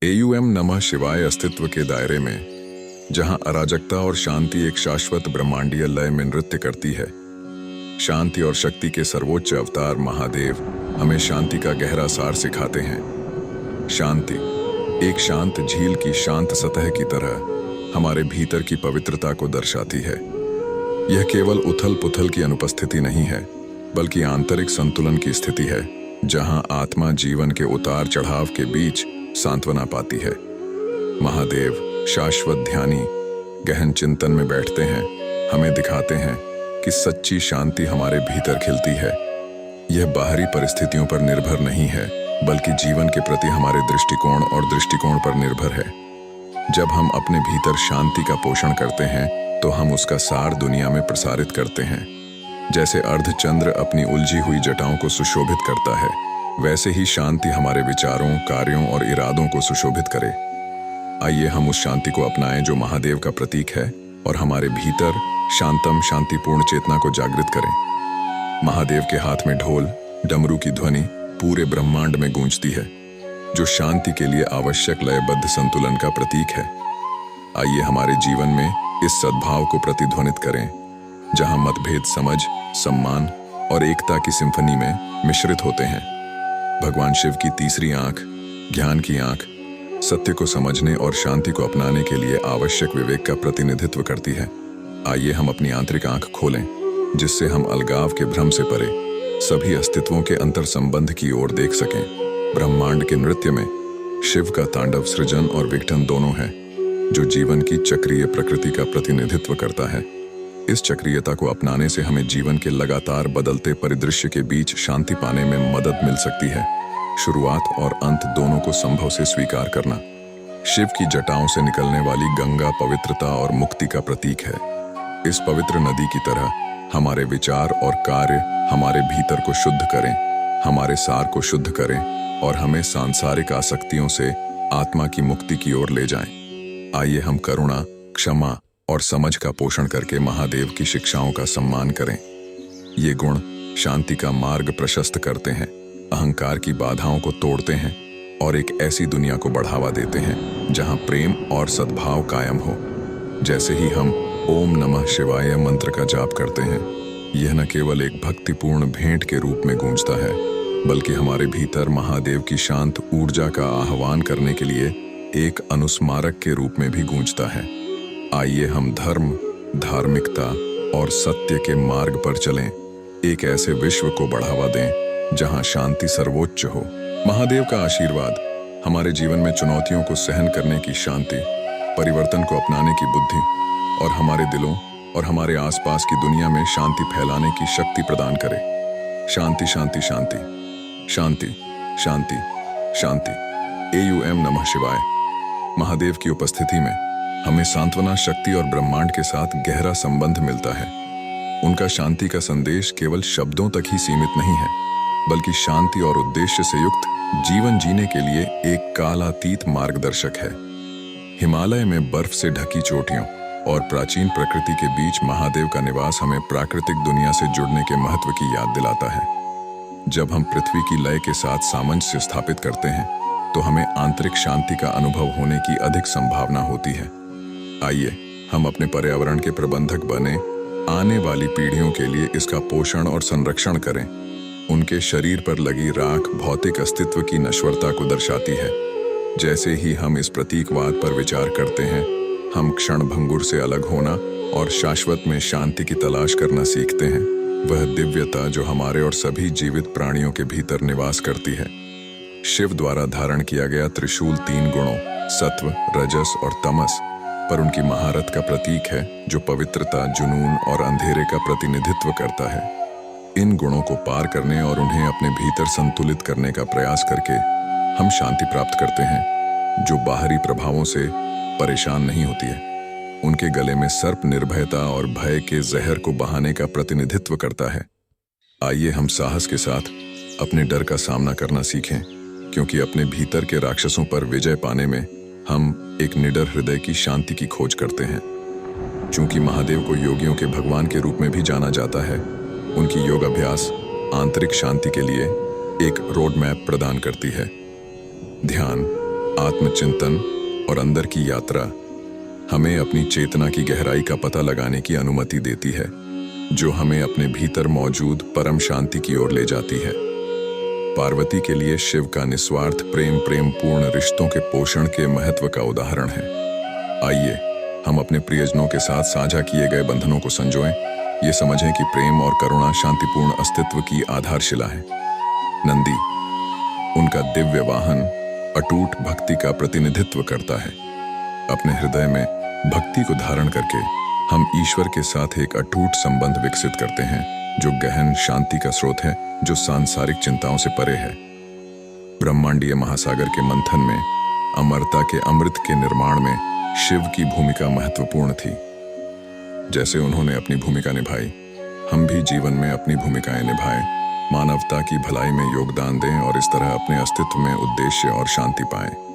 AUM नमः शिवाय अस्तित्व के दायरे में, जहां अराजकता और शांति एक शाश्वत ब्रह्मांडीय लय में नृत्य करती है। शांति और शक्ति के सर्वोच्च अवतार महादेव हमें शांति का गहरा सार सिखाते हैं। शांति एक शांत झील की शांत सतह की तरह हमारे भीतर की पवित्रता को दर्शाती है। यह केवल उथल पुथल की अनुपस्थिति नहीं है, बल्कि आंतरिक संतुलन की स्थिति है, जहां आत्मा जीवन के उतार चढ़ाव के बीच सांत्वना पाती है। महादेव शाश्वत ध्यानी गहन चिंतन में बैठते हैं, हमें दिखाते हैं कि सच्ची शांति हमारे भीतर खिलती है। यह बाहरी परिस्थितियों पर निर्भर नहीं है, बल्कि जीवन के प्रति हमारे दृष्टिकोण पर निर्भर है। जब हम अपने भीतर शांति का पोषण करते हैं, तो हम उसका सार दुनिया में प्रसारित करते हैं। जैसे अर्धचंद्र अपनी उलझी हुई जटाओं को सुशोभित करता है, वैसे ही शांति हमारे विचारों, कार्यों और इरादों को सुशोभित करे। आइए हम उस शांति को अपनाएं जो महादेव का प्रतीक है, और हमारे भीतर शांतम शांतिपूर्ण चेतना को जागृत करें। महादेव के हाथ में ढोल डमरू की ध्वनि पूरे ब्रह्मांड में गूंजती है, जो शांति के लिए आवश्यक लयबद्ध संतुलन का प्रतीक है। आइए हमारे जीवन में इस सद्भाव को प्रतिध्वनित करें, जहां मतभेद समझ, सम्मान और एकता की सिम्फनी में मिश्रित होते हैं। भगवान शिव की तीसरी आंख, ज्ञान की आंख, सत्य को समझने और शांति को अपनाने के लिए आवश्यक विवेक का प्रतिनिधित्व करती है। आइए हम अपनी आंतरिक आंख खोलें, जिससे हम अलगाव के भ्रम से परे सभी अस्तित्वों के अंतर संबंध की ओर देख सकें। ब्रह्मांड के नृत्य में शिव का तांडव सृजन और विघटन दोनों है, जो जीवन की चक्रीय प्रकृति का प्रतिनिधित्व करता है। इस चक्रीयता को अपनाने से हमें जीवन के लगातार बदलते परिदृश्य के बीच शांति पाने में मदद मिल सकती है। शुरुआत और अंत दोनों को संभव से स्वीकार करना। शिव की जटाओं से निकलने वाली गंगा पवित्रता और मुक्ति का प्रतीक है। इस पवित्र नदी की तरह हमारे विचार और कार्य हमारे भीतर को शुद्ध करें, हमारे सार को शुद्ध करें और हमें सांसारिक आसक्तियों से आत्मा की मुक्ति की ओर ले जाएं। आइए हम करुणा, क्षमा और समझ का पोषण करके महादेव की शिक्षाओं का सम्मान करें। ये गुण शांति का मार्ग प्रशस्त करते हैं, अहंकार की बाधाओं को तोड़ते हैं और एक ऐसी दुनिया को बढ़ावा देते हैं जहां प्रेम और सद्भाव कायम हो। जैसे ही हम ओम नमः शिवाय मंत्र का जाप करते हैं, यह न केवल एक भक्तिपूर्ण भेंट के रूप में गूंजता है, बल्कि हमारे भीतर महादेव की शांत ऊर्जा का आह्वान करने के लिए एक अनुस्मारक के रूप में भी गूंजता है। आइए हम धर्म, धार्मिकता और सत्य के मार्ग पर चलें, एक ऐसे विश्व को बढ़ावा दें जहां शांति सर्वोच्च हो। महादेव का आशीर्वाद हमारे जीवन में चुनौतियों को सहन करने की शांति, परिवर्तन को अपनाने की बुद्धि और हमारे दिलों और हमारे आसपास की दुनिया में शांति फैलाने की शक्ति प्रदान करे। शांति शांति शांति शांति शांति शांति। AUM नमः शिवाय। महादेव की उपस्थिति में हमें सांत्वना, शक्ति और ब्रह्मांड के साथ गहरा संबंध मिलता है। उनका शांति का संदेश केवल शब्दों तक ही सीमित नहीं है, बल्कि शांति और उद्देश्य से युक्त जीवन जीने के लिए एक कालातीत मार्गदर्शक है। हिमालय में बर्फ से ढकी चोटियों और प्राचीन प्रकृति के बीच महादेव का निवास हमें प्राकृतिक दुनिया से जुड़ने के महत्व की याद दिलाता है। जब हम पृथ्वी की लय के साथ सामंजस्य स्थापित करते हैं, तो हमें आंतरिक शांति का अनुभव होने की अधिक संभावना होती है। आइए हम अपने पर्यावरण के प्रबंधक बने, आने वाली पीढ़ियों के लिए इसका पोषण और संरक्षण करें। उनके शरीर पर लगी राख भौतिक अस्तित्व की नश्वरता को दर्शाती है। जैसे ही हम इस प्रतीकवाद पर विचार करते हैं, हम क्षणभंगुर से अलग होना और शाश्वत में शांति की तलाश करना सीखते हैं। वह दिव्यता जो हमारे और सभी जीवित प्राणियों के भीतर निवास करती है। शिव द्वारा धारण किया गया त्रिशूल 3 गुणों, सत्व, रजस और तमस पर उनकी महारत का प्रतीक है, जो पवित्रता, जुनून और अंधेरे का प्रतिनिधित्व करता है। इन गुणों को पार करने और उन्हें अपने भीतर संतुलित करने का प्रयास करके हम शांति प्राप्त करते हैं, जो बाहरी प्रभावों से परेशान नहीं होती है। उनके गले में सर्प निर्भयता और भय के जहर को बहाने का प्रतिनिधित्व करता है। आइए हम साहस के साथ अपने डर का सामना करना सीखें, क्योंकि अपने भीतर के राक्षसों पर विजय पाने में हम एक निडर हृदय की शांति की खोज करते हैं। चूंकि महादेव को योगियों के भगवान के रूप में भी जाना जाता है, उनकी योग अभ्यास आंतरिक शांति के लिए एक रोड मैप प्रदान करती है। ध्यान, आत्मचिंतन और अंदर की यात्रा हमें अपनी चेतना की गहराई का पता लगाने की अनुमति देती है, जो हमें अपने भीतर मौजूद परम शांति की ओर ले जाती है। पार्वती के लिए शिव का निस्वार्थ प्रेम पूर्ण रिश्तों के पोषण के महत्व का उदाहरण है। आइए हम अपने प्रियजनों के साथ साझा किए गए बंधनों को संजोएं, ये समझें कि प्रेम और करुणा शांतिपूर्ण अस्तित्व की आधारशिला है। नंदी, उनका दिव्य वाहन, अटूट भक्ति का प्रतिनिधित्व करता है। अपने हृदय में भक्ति को धारण करके हम ईश्वर के साथ एक अटूट संबंध विकसित करते हैं, जो गहन शांति का स्रोत है, जो सांसारिक चिंताओं से परे है। ब्रह्मांडीय महासागर के मंथन में, अमरता के अमृत के निर्माण में शिव की भूमिका महत्वपूर्ण थी। जैसे उन्होंने अपनी भूमिका निभाई, हम भी जीवन में अपनी भूमिकाएं निभाएं, मानवता की भलाई में योगदान दें और इस तरह अपने अस्तित्व में उद्देश्य और शांति पाएं।